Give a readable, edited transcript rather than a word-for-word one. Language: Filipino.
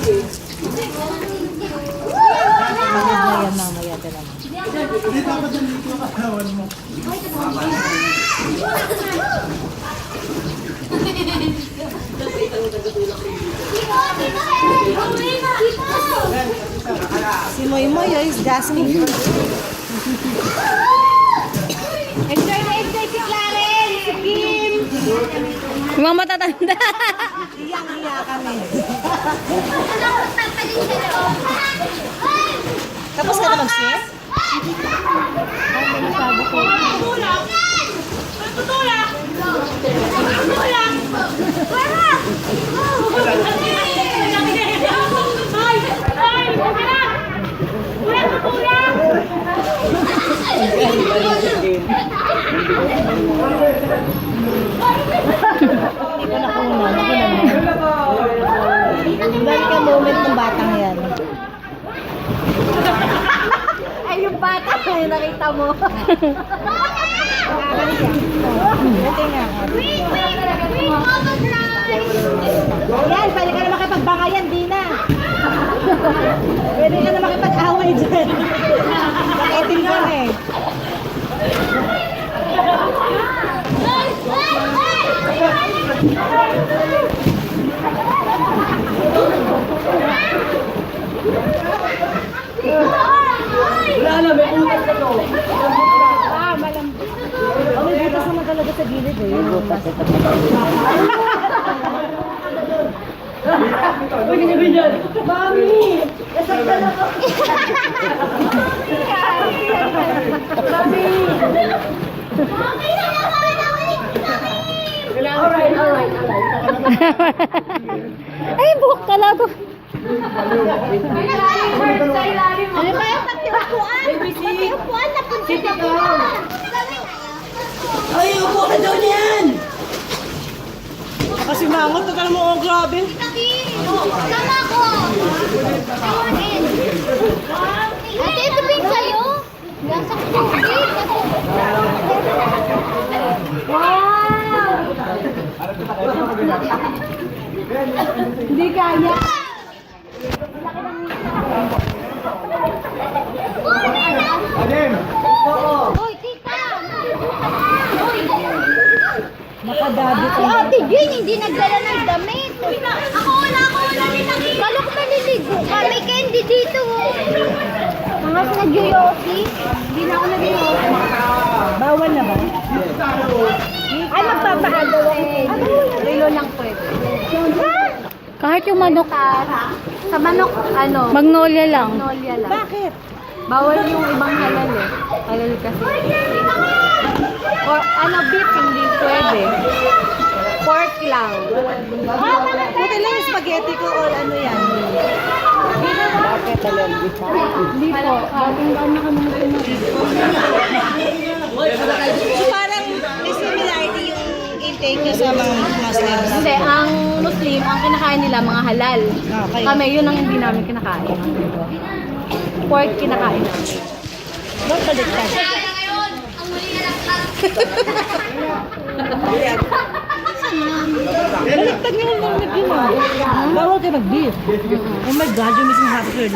Magod na yan mamaya ka naman. Hindi dapat nandito yung katawan mo. Si Moy Moy is dancing. Enjoy na enjoy si Clarence, si Kim. Yung mga matatanda. Iyang-iya kami. Tapos ka na mag-swim? Hindi ko nakuna. Balik ka moment ng batang yan. Ay, yung bata yung nakita mo. Buti nga. Yan, pwede ka na makipagbangayan, di na. Pwede ka na makipag-away dyan. Nakaitin ka na eh. Wala na, may utak na to. Oh, may butas naman talaga sa gilid eh. May butas. Uy, ganyan. Mami! Nasaktan ako. Mami! Alright. Ay, buhok talaga. Ano ba yung patiupuan? Patiupuan na punta na po. Ay, upo ka daw niyan! Kasi mangot na mo, oh, grabe. Sama ko. Ate, ito ba yung sa'yo? Nasa tubig. Wow! Hindi kaya. Adem! Hoy, tita! Nakadabi Si Ate Jane, hindi nagdala ng damit. Ako wala din nakita. Kalok naliligo ka. May candy dito. Mga nag-yoyosi. Hindi na ako nag-yoyosi. Bawal na ba? Ay, magpapaano eh. Rilo lang pwede. Kahit yung manok. Sa manok, ano? Magnolia lang. Magnolia lang. Bakit? Bawal yung ibang halal eh. Halal kasi. Or ano, beef, hindi pwede. Pork lang. Buti lang yung spaghetti ko or ano yan. Hindi po. Dating ano kami So parang may similarity yung intake nyo sa mga Muslims. Hindi, ang Muslim, ang kinakain nila mga halal. Okay. Kami, yun ang hindi namin kinakain. Pork kinakain namin. Ba't baliktad? Baliktad nyo lang yun ah. Bawal kayo mag-beef. Oh my God, yung missing half